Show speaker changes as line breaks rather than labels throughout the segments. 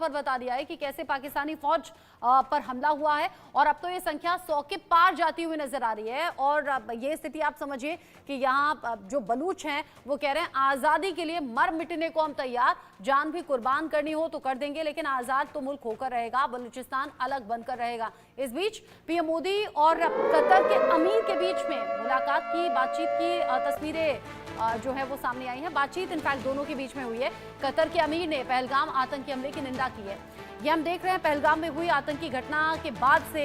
पर बता दिया है कि कैसे पाकिस्तानी फौज पर हमला हुआ है और अब तो ये संख्या 100 के पार जाती हुई नजर आ रही है। और ये स्थिति आप समझिए कि यहाँ जो बलूच हैं वो कह रहे हैं आज़ादी के लिए मर मिटने को हम तैयार, जान भी कुर्बान करनी हो तो कर देंगे, लेकिन आज़ाद तो मुल्क होकर रहेगा, बलूचिस्तान अलग बनकर रहेगा। इस बीच पीएम मोदी और कतर के अमीर के बीच में मुलाकात की, बातचीत की तस्वीरें जो है वो सामने आई है। बातचीत इनफैक्ट दोनों के बीच में हुई है। कतर के अमीर ने पहलगाम आतंकी हमले की निंदा की है। ये हम देख रहे हैं पहलगाम में हुई आतंकी घटना के बाद से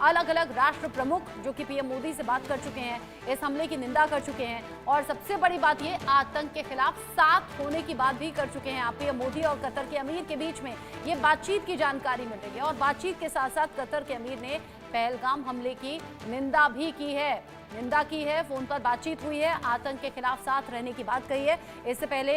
अलग अलग राष्ट्र प्रमुख जो कि पीएम मोदी से बात कर चुके हैं, इस हमले की निंदा कर चुके हैं और सबसे बड़ी बात ये आतंक के खिलाफ साथ होने की बात भी कर चुके हैं। आप पीएम मोदी और कतर के अमीर के बीच में ये बातचीत की जानकारी मिल रही है और बातचीत के साथ साथ कतर के अमीर ने पहलगाम हमले की निंदा भी की है, फोन पर बातचीत हुई है, आतंक के खिलाफ साथ रहने की बात कही है। इससे पहले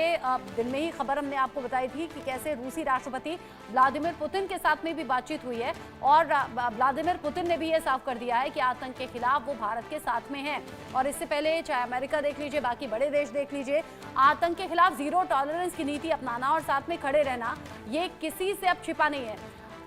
दिन में ही खबर हमने आपको बताई थी कि कैसे रूसी राष्ट्रपति व्लादिमीर पुतिन के साथ में भी बातचीत हुई है और व्लादिमीर पुतिन ने भी ये साफ कर दिया है कि आतंक के खिलाफ वो भारत के साथ में हैं। और इससे पहले चाहे अमेरिका देख लीजिए, बाकी बड़े देश देख लीजिए, आतंक के खिलाफ जीरो टॉलरेंस की नीति अपनाना और साथ में खड़े रहना ये किसी से अब छिपा नहीं है।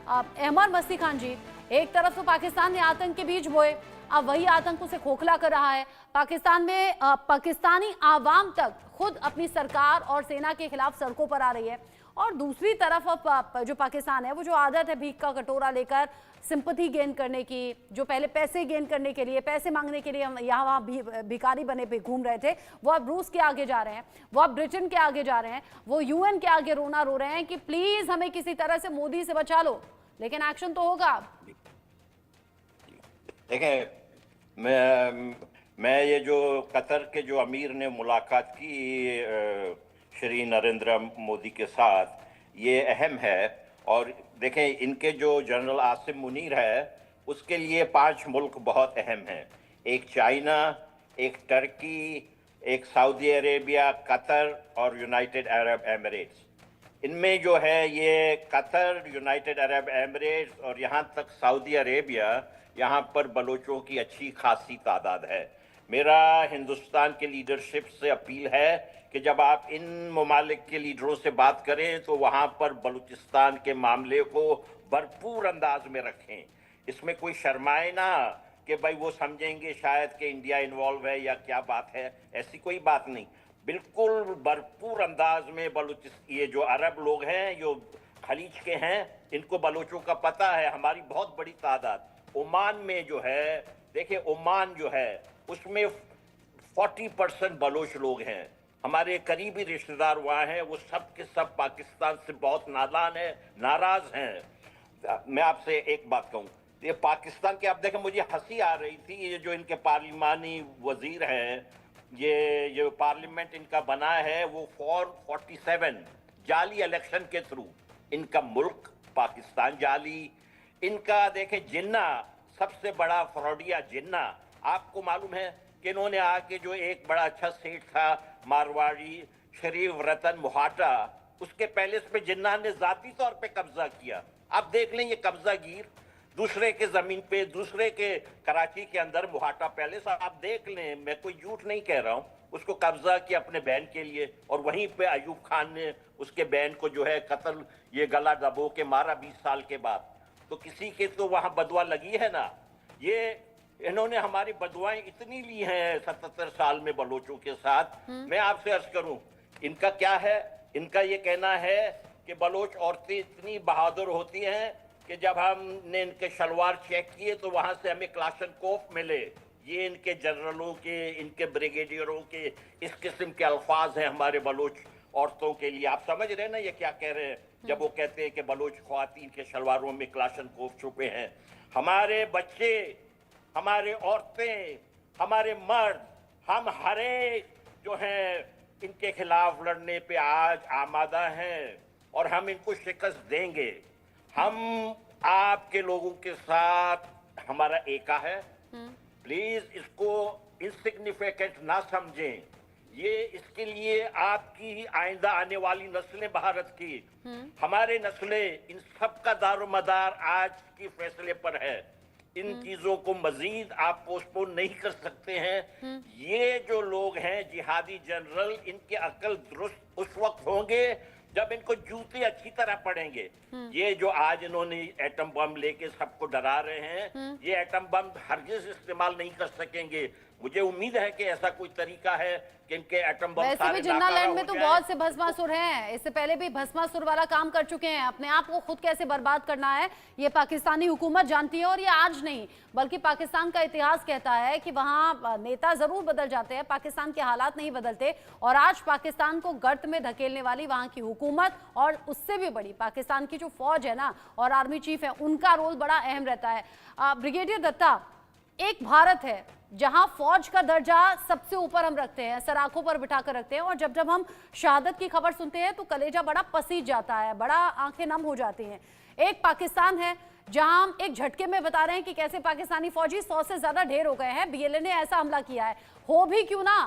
अहमद मस्ती खान जी, एक तरफ तो पाकिस्तान ने आतंक के बीज बोए, अब वही आतंक उसे खोखला कर रहा है। पाकिस्तान में पाकिस्तानी आवाम तक खुद अपनी सरकार और सेना के खिलाफ सड़कों पर आ रही है और दूसरी तरफ अब जो पाकिस्तान है वो जो आदत है भीख का कटोरा लेकर सिंपैथी गेन करने की, जो पहले पैसे गेन करने के लिए, पैसे मांगने के लिए हम यहाँ वहाँ भिखारी बने पे घूम रहे थे, वो अब रूस के आगे जा रहे हैं, वो अब ब्रिटेन के आगे जा रहे हैं, वो यूएन के आगे रोना रो रहे हैं कि प्लीज हमें किसी तरह से मोदी से बचा लो, लेकिन एक्शन तो होगा।
देखें, मैं ये जो कतर के जो अमीर ने मुलाकात की श्री नरेंद्र मोदी के साथ, ये अहम है। और देखें, इनके जो जनरल आसिम मुनीर है उसके लिए 5 मुल्क बहुत अहम हैं। एक चाइना, एक टर्की, एक सऊदी अरेबिया, कतर और यूनाइटेड अरब एमिरेट्स। इनमें जो है ये कतर, यूनाइटेड अरब एमिरेट्स और यहाँ तक सऊदी अरेबिया, यहाँ पर बलोचों की अच्छी खासी तादाद है। मेरा हिंदुस्तान के लीडरशिप से अपील है कि जब आप इन ममालिक के लीडरों से बात करें तो वहाँ पर बलूचिस्तान के मामले को भरपूर अंदाज में रखें। इसमें कोई शर्माए ना कि भाई वो समझेंगे शायद कि इंडिया इन्वॉल्व है या क्या बात है, ऐसी कोई बात नहीं। बिल्कुल भरपूर अंदाज में ये जो अरब लोग हैं, जो खलीज के हैं, इनको बलोचों का पता है। हमारी बहुत बड़ी तादाद ओमान में जो है, देखिए ओमान जो है उसमें 40% बलोच लोग हैं। हमारे करीबी रिश्तेदार वहाँ हैं, वो सब के सब पाकिस्तान से बहुत नाराज हैं। मैं आपसे एक बात कहूँ, ये पाकिस्तान के, आप देखें मुझे हंसी आ रही थी, ये जो इनके पार्लिमानी वजीर हैं, ये जो पार्लियामेंट इनका बना है वो 447 जाली इलेक्शन के थ्रू इनका मुल्क पाकिस्तान जाली, इनका देखें जिन्ना सबसे बड़ा फ्रॉडिया जिन्ना। आपको मालूम है कि इन्होंने आके जो एक बड़ा अच्छा सेठ था मारवाड़ी शरीफ रतन मोहाटा, उसके पैलेस पे जिन्ना ने जाती तौर पे कब्जा किया। आप देख लें, ये कब्जागीर दूसरे के जमीन पे, दूसरे के कराची के अंदर मोहाटा पैलेस, आप देख लें, मैं कोई झूठ नहीं कह रहा हूँ, उसको कब्जा किया अपने बहन के लिए। और वहीं पे अयूब खान ने उसके बहन को जो है कत्ल, ये गला दबो के मारा 20 साल के बाद। तो किसी के तो वहां बदुआ लगी है ना। ये इन्होंने हमारी बदुआएं इतनी ली हैं 77 साल में बलोचों के साथ। मैं आपसे अर्ज करूं, इनका क्या है, इनका ये कहना है कि बलोच औरतें इतनी बहादुर होती हैं कि जब हमने इनके शलवार चेक किए तो वहां से हमें क्लाशनकोफ मिले। ये इनके जनरलों के, इनके ब्रिगेडियरों के इस किस्म के अल्फाज हैं हमारे बलोच औरतों के लिए। आप समझ रहे हैं ना ये क्या कह रहे हैं जब वो कहते हैं कि बलोच ख्वातीन के शलवारों में क्लाशनकोफ छुपे हैं। हमारे बच्चे, हमारे औरतें, हमारे मर्द, हम हरे जो हैं इनके खिलाफ लड़ने पे आज आमादा हैं और हम इनको शिकस्त देंगे। हम आपके लोगों के साथ, हमारा एका है, प्लीज इसको इनसिग्निफिकेंट ना समझें। ये इसके लिए आपकी आइंदा आने वाली नस्लें, भारत की हमारे नस्लें, इन सब का दारोमदार आज की फैसले पर है। इन चीजों को मजीद आप पोस्टपोन नहीं कर सकते हैं। ये जो लोग हैं जिहादी जनरल, इनके अकल दुरुस्त उस वक्त होंगे जब इनको जूते अच्छी तरह पड़ेंगे। ये जो आज इन्होंने एटम बम लेके सबको डरा रहे हैं, ये एटम बम हरगिज इस्तेमाल नहीं कर सकेंगे। मुझे उम्मीद है कि ऐसा कोई तरीका है कि इनके एटम बम
वैसे भी
सारे
जिन्ना
नाकारा
लैंड
हो
में तो
जाएं।
बहुत से भस्मासुर हैं, इससे पहले भी भस्मासुर वाला काम कर चुके हैं। अपने आप को खुद कैसे बर्बाद करना है ये पाकिस्तानी हुकूमत जानती है, और ये आज नहीं बल्कि पाकिस्तान का इतिहास कहता है कि वहां नेता जरूर बदल जाते हैं, पाकिस्तान के हालात नहीं बदलते। और आज पाकिस्तान को गर्त में धकेलने वाली वहां की हुकूमत और उससे भी बड़ी पाकिस्तान की जो फौज है ना और आर्मी चीफ है, उनका रोल बड़ा अहम रहता है। ब्रिगेडियर दत्ता, एक भारत है जहां फौज का दर्जा सबसे ऊपर हम रखते हैं, सर आंखों पर बिठाकर रखते हैं, और जब जब हम शहादत की खबर सुनते हैं तो कलेजा बड़ा पसीज जाता है, बड़ा आंखें नम हो जाती हैं। एक पाकिस्तान है जहां हम एक झटके में बता रहे हैं कि कैसे पाकिस्तानी फौजी 100 से ज्यादा ढेर हो गए हैं, बीएलए ने ऐसा हमला किया है। हो भी क्यों ना,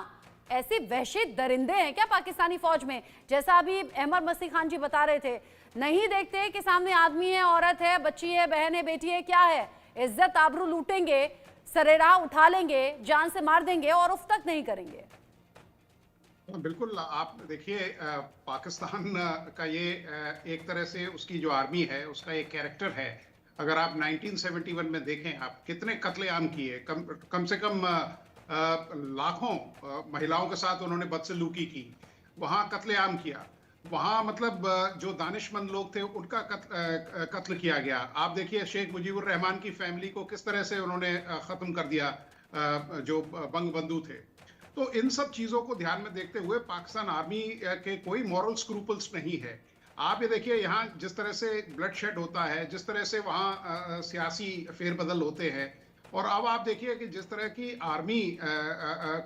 ऐसे वहशी दरिंदे हैं क्या पाकिस्तानी फौज में? जैसा अभी अहमद मसीह खान जी बता रहे थे, नहीं देखते कि सामने आदमी है, औरत है, बच्ची है, बहन है, बेटी है, क्या है, इज्जत आबरू लूटेंगे, सरेराह उठा लेंगे, जान से मार देंगे और उफ तक नहीं करेंगे।
बिल्कुल, आप देखिए पाकिस्तान का ये एक तरह से उसकी जो आर्मी है उसका एक कैरेक्टर है। अगर आप 1971 में देखें, आप कितने कत्लेआम किए, कम से कम लाखों महिलाओं के साथ उन्होंने बदसलूकी की, वहाँ कत्लेआम किया, वहाँ मतलब जो दानिशमंद लोग थे उनका कत्ल किया गया। आप देखिए शेख मुजीबुर रहमान की फैमिली को किस तरह से उन्होंने खत्म कर दिया, जो बंग बंधु थे। तो इन सब चीजों को ध्यान में देखते हुए पाकिस्तान आर्मी के कोई मॉरल स्क्रूपल्स नहीं है। आप ये देखिए यहाँ जिस तरह से ब्लड शेड होता है, जिस तरह से वहाँ सियासी फेरबदल होते हैं, और अब आप देखिए कि जिस तरह की आर्मी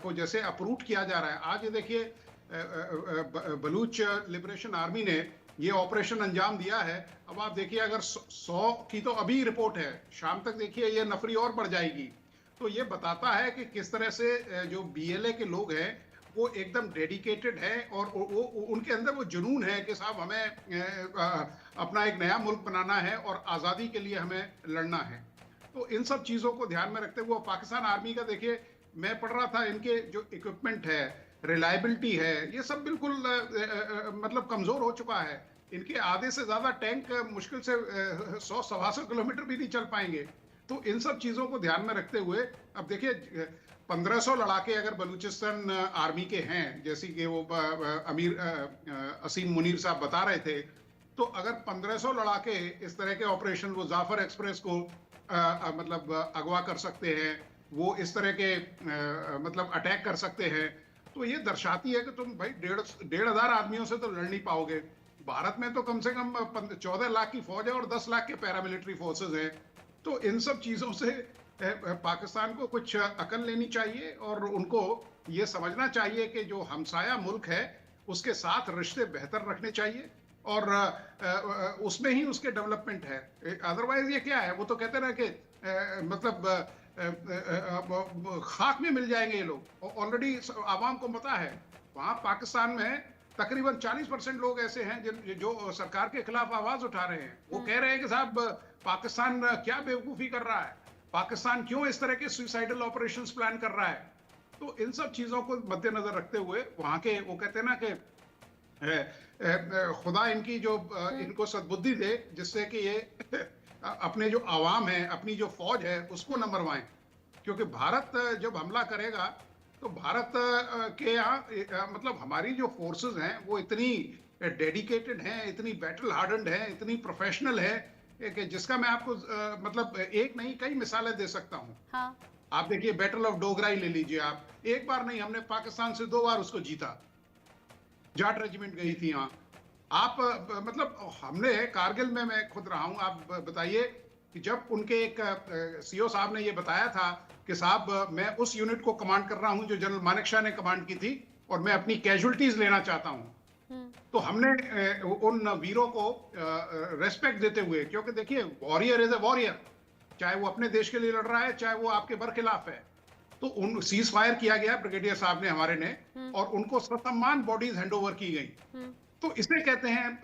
को जैसे अप्रूट किया जा रहा है। आज ये देखिए बलूच लिबरेशन आर्मी ने ये ऑपरेशन अंजाम दिया है। अब आप देखिए अगर 100 की तो अभी रिपोर्ट है, शाम तक देखिए ये नफरी और बढ़ जाएगी। तो ये बताता है कि किस तरह से जो बीएलए के लोग हैं वो एकदम डेडिकेटेड है, और वो उनके अंदर वो जुनून है कि साहब हमें अपना एक नया मुल्क बनाना है और आज़ादी के लिए हमें लड़ना है। तो इन सब चीज़ों को ध्यान में रखते हुए पाकिस्तान आर्मी का देखिए, मैं पढ़ रहा था इनके जो इक्विपमेंट है, रिलायबिलिटी है, ये सब बिल्कुल मतलब कमज़ोर हो चुका है। इनके आधे से ज़्यादा टैंक मुश्किल से 100-125 किलोमीटर भी नहीं चल पाएंगे। तो इन सब चीज़ों को ध्यान में रखते हुए अब देखिए 1500 लड़ाके अगर बलूचिस्तान आर्मी के हैं, जैसे कि वो असीम मुनीर साहब बता रहे थे, तो अगर 1500 लड़ाके इस तरह के ऑपरेशन, वो जाफर एक्सप्रेस को मतलब अगवा कर सकते हैं, वो इस तरह के मतलब अटैक कर सकते हैं, तो ये दर्शाती है कि तुम भाई 1,500 आदमियों से तो लड़ नहीं पाओगे। भारत में तो कम से कम 14 लाख की फौज है और 10 लाख के पैरामिलिट्री फोर्सेज हैं। तो इन सब चीज़ों से पाकिस्तान को कुछ अकल लेनी चाहिए और उनको ये समझना चाहिए कि जो हमसाया मुल्क है उसके साथ रिश्ते बेहतर रखने चाहिए, और उसमें ही उसके डेवलपमेंट है। अदरवाइज ये क्या है, वो तो कहते रहे कि मतलब खाक में मिल जाएंगे ये लोग। ऑलरेडी आवाम को पता है, वहाँ पाकिस्तान में तकरीबन 40% लोग ऐसे हैं जो सरकार के खिलाफ आवाज उठा रहे हैं। वो कह रहे हैं कि साहब पाकिस्तान क्या बेवकूफ़ी कर रहा है, पाकिस्तान क्यों इस तरह के सुसाइडल ऑपरेशंस प्लान कर रहा है। तो इन सब चीज़ों को मद्देनजर रखते हुए वहाँ के वो कहते हैं ना कि खुदा इनकी जो इनको सद्बुद्धि दे, जिससे कि ये अपने जो आवाम है, अपनी जो फौज है उसको न मरवाएं। क्योंकि भारत जब हमला करेगा तो भारत के यहाँ मतलब हमारी जो फोर्सेस हैं वो इतनी डेडिकेटेड हैं, इतनी बैटल हार्डन्ड है, इतनी प्रोफेशनल है कि जिसका मैं आपको मतलब एक नहीं कई मिसालें दे सकता हूँ। हाँ। आप देखिए बैटल ऑफ डोगरा ही ले लीजिए आप, एक बार नहीं हमने पाकिस्तान से 2 बार उसको जीता। जाट रेजिमेंट गई थी यहाँ। आप मतलब हमने कारगिल में मैं खुद रहा हूँ। आप बताइए कि जब उनके एक सीओ साहब ने ये बताया था कि साहब मैं उस यूनिट को कमांड कर रहा हूँ जो जनरल मानेकशॉ ने कमांड की थी और मैं अपनी कैजुअल्टीज लेना चाहता हूँ, तो हमने उन वीरों को रेस्पेक्ट देते हुए, क्योंकि देखिए वॉरियर इज ए वॉरियर, चाहे वो अपने देश के लिए लड़ रहा है चाहे वो आपके बरखिलाफ है। तो उन सीज फायर किया गया ब्रिगेडियर साहब ने हमारे ने, और उनको ससम्मान बॉडीज हैंड ओवर की गई। तो इसे कहते हैं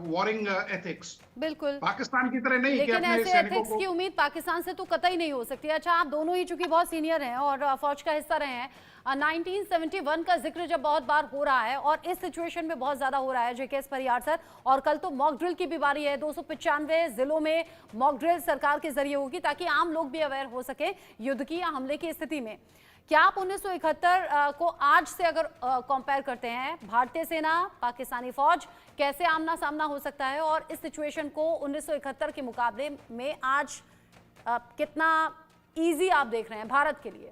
वॉरिंग एथिक्स।
बिल्कुल।
पाकिस्तान की तरह नहीं कि
लेकिन
अपने
ऐसे
सैनिकों
एथिक्स
को।
की उम्मीद पाकिस्तान से तो कतई नहीं हो सकती। अच्छा, आप दोनों ही चूंकि बहुत सीनियर हैं और फौज का हिस्सा रहे हैं, 1971 का जिक्र जब बहुत बार हो रहा है और इस सिचुएशन में बहुत ज्यादा हो रहा है जेकेएस परिहार सर, और कल तो मॉक ड्रिल की भी बारी है, 295 जिलों में मॉक ड्रिल सरकार के जरिए होगी ताकि आम लोग भी अवेयर हो सके युद्ध की या हमले की स्थिति में। क्या आप 1971 को आज से अगर कंपेयर करते हैं, भारतीय सेना पाकिस्तानी फौज कैसे आमना सामना हो सकता है, और इस सिचुएशन को 1971 के मुकाबले में आज कितना इजी आप देख रहे हैं भारत के लिए?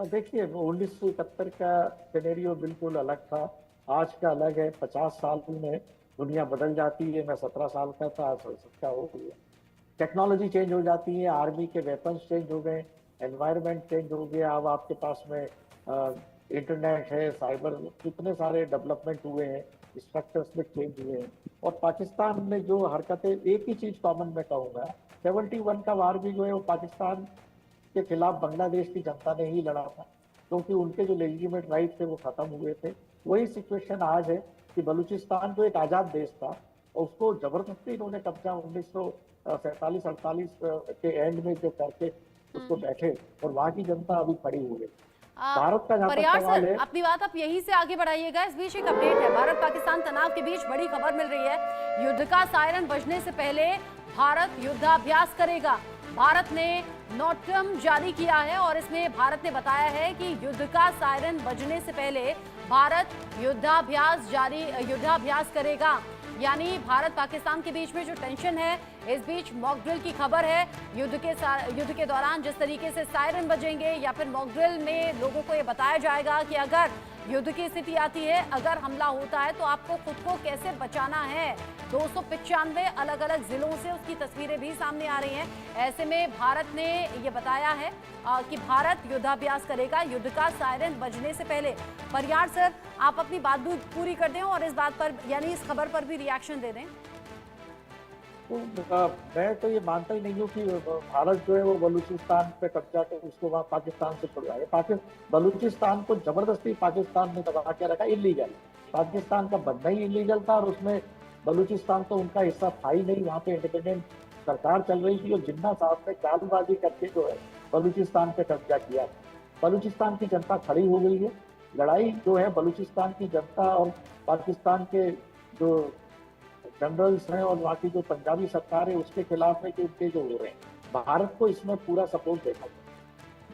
देखिए, 1971 का सिनेरियो बिल्कुल अलग था, आज का अलग है। 50 साल में दुनिया बदल जाती है। मैं 17 साल का था, आज क्या हो गया। टेक्नोलॉजी चेंज हो जाती है, आर्मी के वेपन्स चेंज हो गए, एनवायरनमेंट चेंज हो गया। अब आपके पास में इंटरनेट है, साइबर, कितने सारे डेवलपमेंट हुए हैं, स्ट्रक्चर्स में चेंज हुए हैं। और पाकिस्तान में जो हरकतें, एक ही चीज कॉमन मैं कहूँगा, 71 का वार भी जो है वो पाकिस्तान के खिलाफ बांग्लादेश की जनता ने ही लड़ा था, क्योंकि उनके जो लेजिटिमेट राइट थे वो खत्म हुए थे। वही सिचुएशन आज है कि बलूचिस्तान जो एक आजाद देश था और उसको जबरदस्ती इन्होंने कब्जा 1947-48 के एंड में जो करके उसको बैठे, और वहां की जनता अभी खड़ी हुई है। भारत का जहाँ तक
परिहार
सवाल
सर,
है,
अपनी बात आप यहीं से आगे बढ़ाइएगा। इस बीच एक अपडेट है, भारत पाकिस्तान तनाव के बीच बड़ी खबर मिल रही है। युद्ध का सायरन बजने से पहले भारत युद्धाभ्यास करेगा। भारत ने नोटम जारी किया है और इसमें भारत ने बताया है कि युद्ध का सायरन बजने से पहले भारत युद्धाभ्यास करेगा। यानी भारत पाकिस्तान के बीच में जो टेंशन है, इस बीच मॉक ड्रिल की खबर है। युद्ध के दौरान जिस तरीके से सायरन बजेंगे या फिर मॉक ड्रिल में लोगों को ये बताया जाएगा कि अगर युद्ध की स्थिति आती है, अगर हमला होता है तो आपको खुद को कैसे बचाना है। 295 अलग अलग जिलों से उसकी तस्वीरें भी सामने आ रही हैं। ऐसे में भारत ने ये बताया है कि भारत युद्धाभ्यास करेगा युद्ध का सायरन बजने से पहले। परिहार सर, आप अपनी बात भी पूरी कर दें और इस बात पर, यानी इस खबर पर भी रिएक्शन दे दें।
तो मैं तो ये मानता ही नहीं हूँ कि भारत जो है वो बलूचिस्तान पे कब्जा कर उसको वहाँ पाकिस्तान से छुड़वाए। बलूचिस्तान को जबरदस्ती पाकिस्तान ने दबा के रखा, इलीगल। पाकिस्तान का बनना ही इलीगल था, और उसमें बलूचिस्तान तो उनका हिस्सा था ही नहीं। वहाँ पे इंडिपेंडेंट सरकार चल रही थी, और जिन्ना साहब ने चालबाजी करके जो है बलूचिस्तान पे कब्जा किया। बलूचिस्तान की जनता खड़ी हो गई है। लड़ाई जो है बलूचिस्तान की जनता और पाकिस्तान के जो जनरल्स हैं और वहाँ की जो पंजाबी सरकार है उसके खिलाफ है कि उनके जो हो रहे हैं। भारत को इसमें पूरा सपोर्ट देना चाहिए।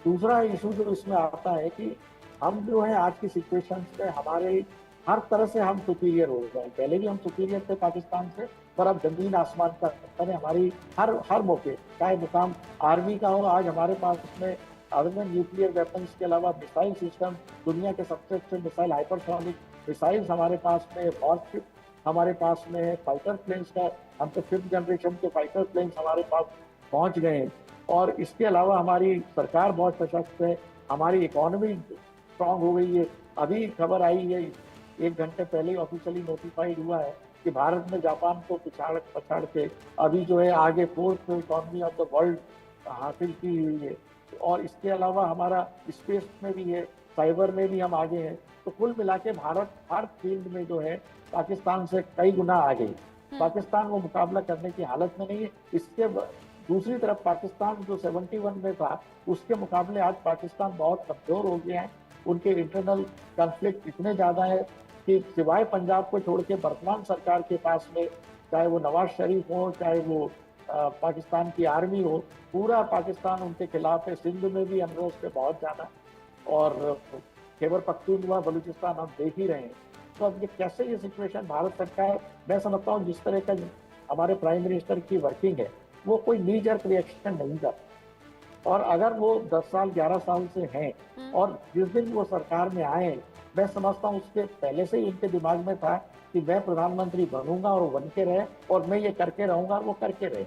दूसरा इशू जो इसमें आता है कि हम जो है आज की सिचुएशन में हमारे हर तरह से हम सुपीरियर हो गए। पहले भी हम सुपीरियर थे पाकिस्तान से, पर अब जमीन आसमान का अंतर है। हमारी हर मौके, चाहे मुकाम आर्मी का हो, आज हमारे पास उसमें अदर देन न्यूक्लियर वेपन्स के अलावा मिसाइल सिस्टम, दुनिया के सबसे अच्छे मिसाइल, हाइपरसोनिक मिसाइल्स हमारे पास में, वॉरशिप हमारे पास में है, फाइटर प्लेन्स का, हम तो 5th जनरेशन के फाइटर प्लेन्स हमारे पास पहुंच गए हैं। और इसके अलावा हमारी सरकार बहुत सशक्त है, हमारी इकोनॉमी स्ट्रांग हो गई है। अभी खबर आई है, 1 घंटे पहले ऑफिशियली नोटिफाइड हुआ है कि भारत ने जापान को पछाड़ के अभी जो है आगे 4th economy of the world हासिल की हुई है। और इसके अलावा हमारा स्पेस में भी है, साइबर में भी हम आगे हैं। तो कुल मिला के भारत हर फील्ड में जो है पाकिस्तान से कई गुना आगे है। पाकिस्तान वो मुकाबला करने की हालत में नहीं है। इसके दूसरी तरफ पाकिस्तान जो 71 में था, उसके मुकाबले आज पाकिस्तान बहुत कमजोर हो गया है। उनके इंटरनल कॉन्फ्लिक्ट इतने ज्यादा है कि सिवाय पंजाब को छोड़ के वर्तमान सरकार के पास में, चाहे वो नवाज शरीफ हो, चाहे वो पाकिस्तान की आर्मी हो, पूरा पाकिस्तान उनके खिलाफ है। सिंध में भी हमने उस पर बहुत जाना, और खैबर पख्तूनख्वा, बलूचिस्तान हम देख ही रहे हैं। तो अब ये कैसे ये सिचुएशन, भारत सरकार, मैं समझता हूँ जिस तरह का हमारे प्राइम मिनिस्टर की वर्किंग है, वो कोई नी जर्क रिएक्शन नहीं करता। और अगर वो 10 साल 11 साल से हैं और जिस दिन वो सरकार में आए, मैं समझता हूँ उसके पहले से ही इनके दिमाग में था कि मैं प्रधानमंत्री बनूंगा और बन के रहे, और मैं ये करके रहूंगा, वो करके रहे।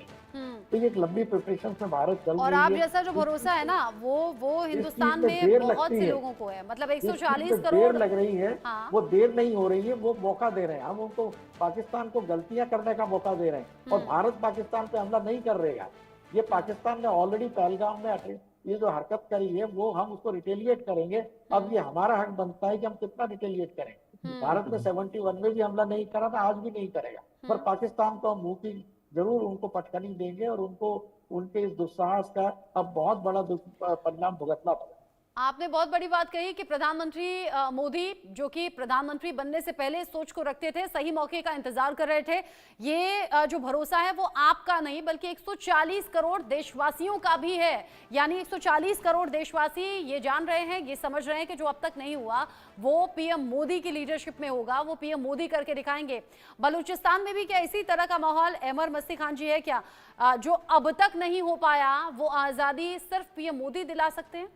तो ये एक लंबी प्रिपरेशन में भारत चल रही है।
और आप जैसा जो भरोसा है ना, वो हिंदुस्तान में बहुत से लोगों को है। मतलब 140 करोड़
देर लग रही है।
हाँ।
वो देर नहीं हो रही है, वो मौका दे रहे हैं। हम उनको, पाकिस्तान को गलतियां करने का मौका दे रहे हैं, और भारत पाकिस्तान पे हमला नहीं कर रहेगा। ये पाकिस्तान ने ऑलरेडी पहलगाम में ये जो हरकत करी है, वो हम उसको रिटेलिएट करेंगे। अब ये हमारा हक बनता है कि हम कितना रिटेलिएट करें। भारत ने 71 में भी हमला नहीं करा था, आज भी नहीं करेगा, पर पाकिस्तान को हम मुंह की जरूर उनको पटकनी देंगे और उनको उनके इस दुस्साहस का अब बहुत बड़ा परिणाम भुगतना पड़ेगा।
आपने बहुत बड़ी बात कही कि प्रधानमंत्री मोदी, जो कि प्रधानमंत्री बनने से पहले इस सोच को रखते थे, सही मौके का इंतजार कर रहे थे। ये जो भरोसा है वो आपका नहीं बल्कि 140 करोड़ देशवासियों का भी है। यानी 140 करोड़ देशवासी ये जान रहे हैं, ये समझ रहे हैं कि जो अब तक नहीं हुआ वो पीएम मोदी की लीडरशिप में होगा, वो पीएम मोदी करके दिखाएंगे। बलूचिस्तान में भी क्या इसी तरह का माहौल अहमर मस्ती खान जी है क्या? जो अब तक नहीं हो पाया वो आजादी सिर्फ पीएम मोदी दिला सकते हैं?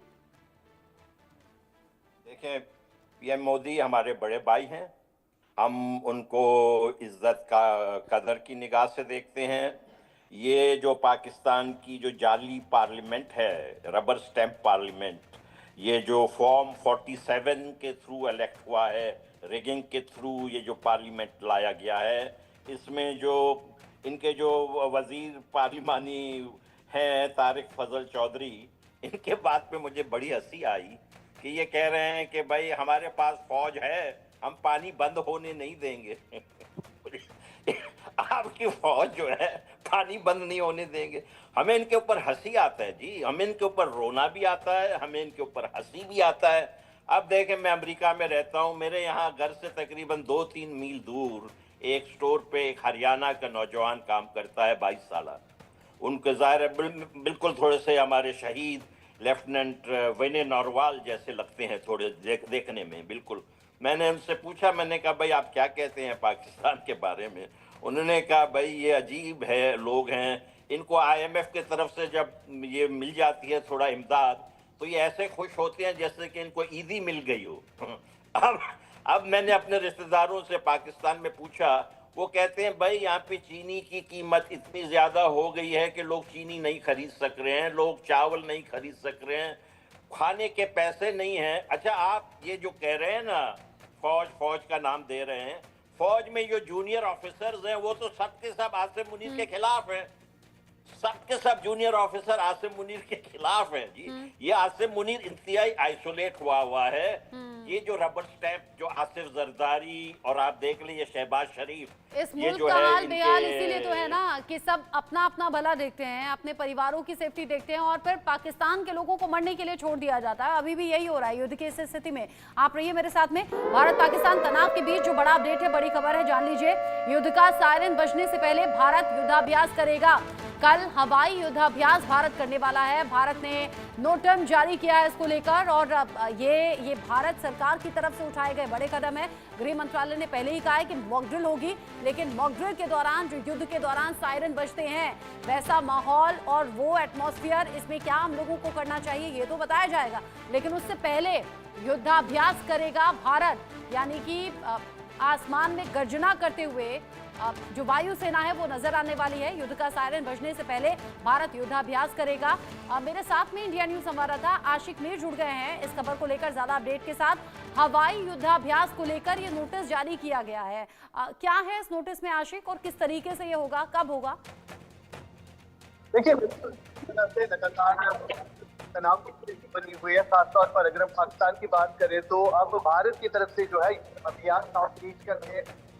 देखें, पीएम मोदी हमारे बड़े भाई हैं, हम उनको इज्जत का कदर की निगाह से देखते हैं। ये जो पाकिस्तान की जो जाली पार्लियामेंट है, रबर स्टैम्प पार्लियामेंट, ये जो फॉर्म 47 के थ्रू इलेक्ट हुआ है, रिगिंग के थ्रू ये जो पार्लियामेंट लाया गया है, इसमें जो इनके जो वजीर पार्लिमानी हैं तारिक फजल चौधरी, इनके बात पे मुझे बड़ी हंसी आई कि ये कह रहे हैं कि भाई हमारे पास फौज है, हम पानी बंद होने नहीं देंगे। आपकी फौज जो है पानी बंद नहीं होने देंगे। हमें इनके ऊपर हंसी आता है जी, हमें इनके ऊपर रोना भी आता है, हमें इनके ऊपर हंसी भी आता है। अब देखें, मैं अमेरिका में रहता हूँ, मेरे यहाँ घर से तकरीबन 2-3 मील दूर एक स्टोर पे एक हरियाणा का नौजवान काम करता है, 22 साल। उनके ज़ाहिर है बिल्कुल थोड़े से हमारे शहीद लेफ्टिनेंट विनय नरवाल जैसे लगते हैं थोड़े देखने में, बिल्कुल। मैंने उनसे पूछा, मैंने कहा भाई आप क्या कहते हैं पाकिस्तान के बारे में? उन्होंने कहा भाई ये अजीब है, लोग हैं, इनको IMF की तरफ से जब ये मिल जाती है थोड़ा इमदाद, तो ये ऐसे खुश होते हैं जैसे कि इनको ईदी मिल गई हो। अब मैंने अपने रिश्तेदारों से पाकिस्तान में पूछा, वो कहते हैं भाई यहाँ पे चीनी की कीमत इतनी ज्यादा हो गई है कि लोग चीनी नहीं खरीद सक रहे हैं, लोग चावल नहीं खरीद सक रहे हैं, खाने के पैसे नहीं हैं। अच्छा, आप ये जो कह रहे हैं ना, फौज का नाम दे रहे हैं, फौज में जो जूनियर ऑफिसर्स हैं वो तो सब के सब आसिम मुनीर के खिलाफ हैं, सबके सब जूनियर ऑफिसर आसिम मुनीर के खिलाफ हैं जी। ये आसिम मुनीर इंतहाई आइसोलेट हुआ है। ये जो रबर स्टैम्प जो आसिफ जरदारी और आप देख लें ये शहबाज शरीफ,
इस मुल्क का हाल बेहाल इसीलिए तो है ना कि सब अपना अपना भला देखते हैं, अपने परिवारों की सेफ्टी देखते हैं और फिर पाकिस्तान के लोगों को मरने के लिए छोड़ दिया जाता है। अभी भी यही हो रहा है युद्ध की इस स्थिति में। आप रहिए मेरे साथ में। भारत पाकिस्तान तनाव के बीच जो बड़ा अपडेट है, बड़ी खबर है, जान लीजिए। युद्ध का सायरन बजने से पहले भारत युद्धाभ्यास करेगा। कल हवाई युद्धाभ्यास भारत करने वाला है। भारत ने नोटम जारी किया है इसको लेकर और ये भारत सरकार की तरफ से उठाए गए बड़े कदम है। गृह मंत्रालय ने पहले ही कहा है कि मॉक ड्रिल होगी, लेकिन मॉक ड्रिल के दौरान जो युद्ध के दौरान सायरन बजते हैं वैसा माहौल और वो एटमॉस्फेयर, इसमें क्या हम लोगों को करना चाहिए ये तो बताया जाएगा, लेकिन उससे पहले युद्धाभ्यास करेगा भारत। यानी कि आसमान में गर्जना करते हुए जो वायुसेना है वो नजर आने वाली है। युद्ध का सायरन बजने से पहले भारत युद्धाभ्यास करेगा। मेरे साथ में इंडिया न्यूज संवाददाता आशिक मीर जुड़ गए हैं इस खबर को लेकर ज्यादा अपडेट के साथ। हवाई युद्धाभ्यास को लेकर ये नोटिस जारी किया गया है, क्या है इस नोटिस में आशिक और किस तरीके से ये होगा, कब होगा?
देखिए, लगातार तनाव की स्थिति बनी हुई है। खासतौर पर अगर हम पाकिस्तान की बात करें तो अब भारत की तरफ से जो है अभियान साउथ ईस्ट का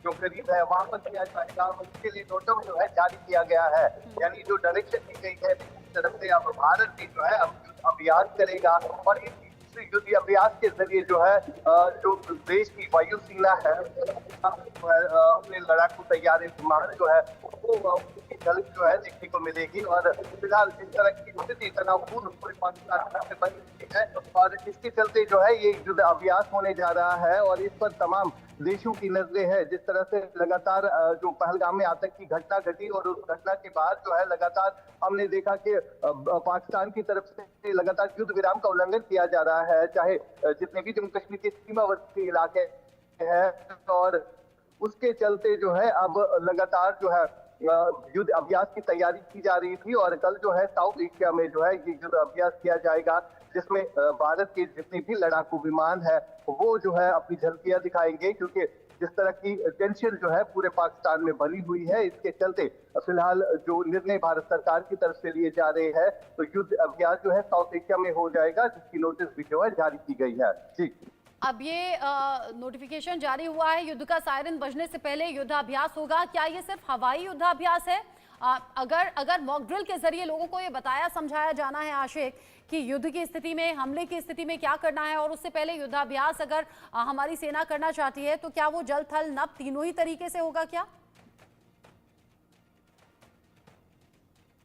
जो करीब है वहां पर किया जाएगा, उसके लिए नोटम जो है जारी किया गया है। यानी जो डायरेक्शन दी गई है तरफ से अब भारत भी जो है अभ्यास करेगा और इस युद्ध अभ्यास के जरिए जो है जो देश की वायुसेना है अपने लड़ाकू तैयारी विमान जो है वो झलक जो है देखने को मिलेगी। और फिलहाल इस तरह की स्थिति तनावपूर्ण पूरे पाकिस्तान में बनी हुई है और इसके चलते जो है ये युद्ध अभ्यास होने जा रहा है और इस पर तमाम देशों की नजरें हैं। जिस तरह से लगातार जो पहलगाम में आतंक की घटना घटी और उस घटना के बाद जो है लगातार हमने देखा कि पाकिस्तान की तरफ से लगातार युद्ध विराम का उल्लंघन किया जा रहा है, चाहे जितने भी जम्मू कश्मीर के सीमावर्ती इलाके हैं, और उसके चलते जो है अब लगातार जो है युद्ध अभ्यास की तैयारी की जा रही थी और कल जो है साउथ एशिया में जो है ये युद्ध अभ्यास किया जाएगा, जिसमें भारत के जितने भी लड़ाकू विमान है वो जो है अपनी झलकियां दिखाएंगे। क्योंकि जिस तरह की टेंशन जो है पूरे पाकिस्तान में बनी हुई है, इसके चलते फिलहाल जो निर्णय भारत सरकार की तरफ से लिए जा रहे हैं तो युद्ध अभ्यास जो है साउथ एशिया में हो जाएगा, जिसकी नोटिस भी जो है जारी की गई है। जी
अब ये नोटिफिकेशन जारी हुआ है, युद्ध का सायरन बजने से पहले युद्धाभ्यास होगा। क्या ये सिर्फ हवाई युद्धाभ्यास है? अगर मॉक ड्रिल के जरिए लोगों को ये बताया समझाया जाना है आशिक कि युद्ध की स्थिति में, हमले की स्थिति में क्या करना है, और उससे पहले युद्धाभ्यास अगर हमारी सेना करना चाहती है तो क्या वो जल थल नभ तीनों ही तरीके से होगा क्या?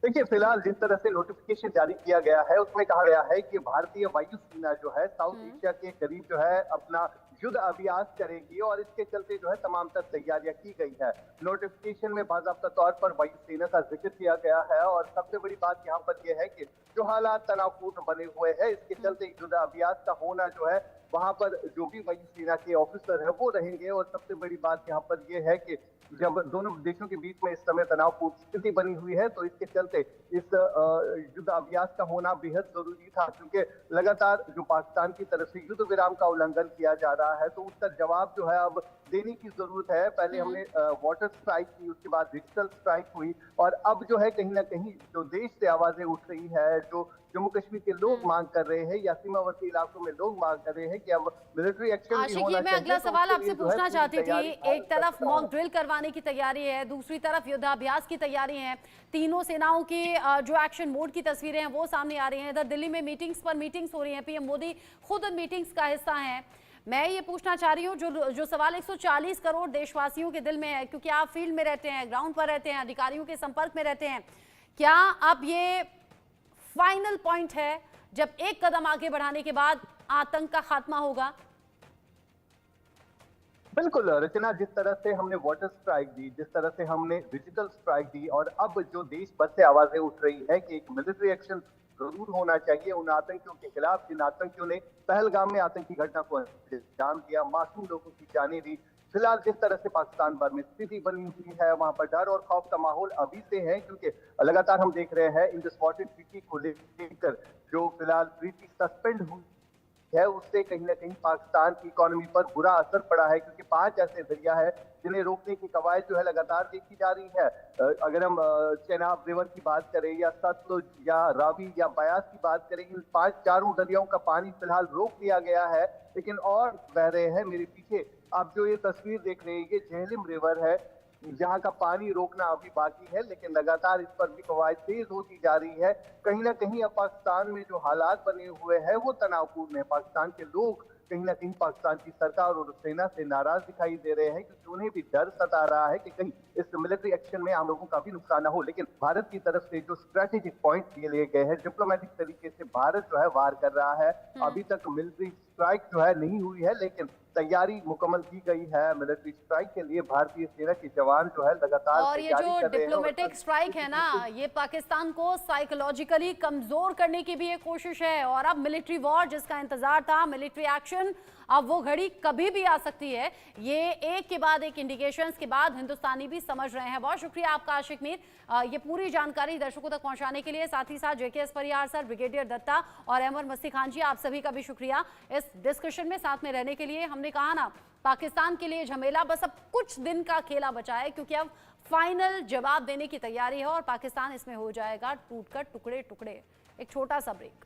देखिए, फिलहाल जिस तरह से नोटिफिकेशन जारी किया गया है उसमें कहा गया है कि भारतीय वायुसेना जो है साउथ एशिया के करीब जो है अपना युद्ध अभ्यास करेगी और इसके चलते जो है तमाम तर तैयारियां की गई है। नोटिफिकेशन में बाकायदा तौर पर वायुसेना का जिक्र किया गया है और सबसे बड़ी बात यहाँ पर यह है कि जो हालात तनावपूर्ण बने हुए हैं इसके चलते युद्ध अभ्यास का होना जो है वहां पर जो भी वायुसेना के ऑफिसर है वो रहेंगे। और सबसे बड़ी बात यहाँ पर यह है कि जब दोनों देशों के बीच में इस समय तनावपूर्ण स्थिति बनी हुई है तो इसके चलते इस युद्ध अभ्यास का होना बेहद जरूरी था, क्योंकि लगातार जो पाकिस्तान की तरफ से युद्ध विराम का उल्लंघन किया जा रहा है तो उसका जवाब जो है अब देने की जरूरत है। पहले हमने वाटर स्ट्राइक की, उसके बाद डिजिटल स्ट्राइक हुई और अब जो है कहीं ना कहीं जो देश से आवाजें उठ रही है, जो जम्मू कश्मीर के लोग मांग कर रहे हैं या सीमावर्ती इलाकों में लोग मांग कर रहे हैं कि अब मिलिट्री एक्शन भी होना चाहिए।
मैं अगला सवाल आपसे पूछना चाहती थी, एक तरफ मॉक
है।
ड्रिल करवाने की तैयारी है, दूसरी तरफ युद्धाभ्यास की तैयारी है, तीनों सेनाओं की जो एक्शन मोड की तस्वीरें हैं वो सामने आ रही हैं। इधर दिल्ली में मीटिंग्स पर मीटिंग्स हो रही हैं, पीएम मोदी खुद उन मीटिंग्स का हिस्सा हैं। मैं ये पूछना चाह रही हूँ जो सवाल 140 करोड़ देशवासियों के दिल में है, क्योंकि आप फील्ड में रहते हैं, ग्राउंड पर रहते हैं, अधिकारियों के संपर्क में रहते हैं, क्या अब ये फाइनल पॉइंट है जब एक कदम आगे बढ़ाने के बाद आतंक का खात्मा होगा?
बिल्कुल रचना, जिस तरह से हमने वाटर स्ट्राइक दी, जिस तरह से हमने डिजिटल स्ट्राइक दी और अब जो देश भर से आवाजें उठ रही है कि एक मिलिट्री एक्शन जरूर होना चाहिए उन आतंकियों के खिलाफ जिन आतंकियों ने पहलगाम में आतंकी घटना को अंजाम दिया, मासूम लोगों की जानें दी। फिलहाल जिस तरह से पाकिस्तान भर में स्थिति बनी हुई है वहां पर डर और खौफ का माहौल अभी से है, क्योंकि लगातार हम देख रहे हैं इन स्पॉटेड ट्रीटी को लेकर जो फिलहाल ट्रीटी सस्पेंड हुई है उससे कहीं ना कहीं पाकिस्तान की इकोनॉमी पर बुरा असर पड़ा है, क्योंकि 5 ऐसे दरिया है जिन्हें रोकने की कवायद जो है लगातार देखी जा रही है। अगर हम चेनाब रिवर की बात करें या सतलुज या रावी या बयास की बात करें, इन 4 दरियाओं का पानी फिलहाल रोक दिया गया है लेकिन और बह रहे हैं। मेरे पीछे आप जो ये तस्वीर देख रहे हैं ये झेलम रिवर है, जहाँ का पानी रोकना अभी बाकी है लेकिन लगातार इस पर भी कवायद तेज होती जा रही है। कहीं ना कहीं अब पाकिस्तान में जो हालात बने हुए हैं वो तनावपूर्ण है। पाकिस्तान के लोग कहीं ना कहीं पाकिस्तान की सरकार और सेना से नाराज दिखाई दे रहे हैं, क्योंकि उन्हें भी डर सता रहा है कि कहीं इस मिलिट्री एक्शन में आम लोगों का भी नुकसान ना हो। लेकिन भारत की तरफ से जो स्ट्रेटेजिक पॉइंट लिए गए हैं, डिप्लोमेटिक तरीके से भारत जो है वार कर रहा है। अभी तक मिलिट्री स्ट्राइक जो है नहीं हुई है लेकिन तैयारी मुकम्मल की गई है मिलिट्री स्ट्राइक के लिए। भारतीय सेना के जवान जो है लगातार
और ये जो डिप्लोमेटिक स्ट्राइक है ना, ये पाकिस्तान को साइकोलॉजिकली कमजोर करने की भी एक कोशिश है। और अब मिलिट्री वॉर जिसका इंतजार था, मिलिट्री एक्शन, अब वो घड़ी कभी भी आ सकती है। ये एक के बाद एक इंडिकेशंस के बाद हिंदुस्तानी भी समझ रहे हैं। बहुत शुक्रिया आपका आशिक मीर, ये पूरी जानकारी दर्शकों तक पहुंचाने के लिए। साथ ही साथ JKS परिहार सर, ब्रिगेडियर दत्ता और अहमद मस्ती खान जी, आप सभी का भी शुक्रिया इस डिस्कशन में साथ में रहने के लिए। हमने कहा ना, पाकिस्तान के लिए झमेला बस अब कुछ दिन का खेला बचा है, क्योंकि अब फाइनल जवाब देने की तैयारी है और पाकिस्तान इसमें हो जाएगा टूटकर टुकड़े टुकड़े। एक छोटा सा ब्रेक।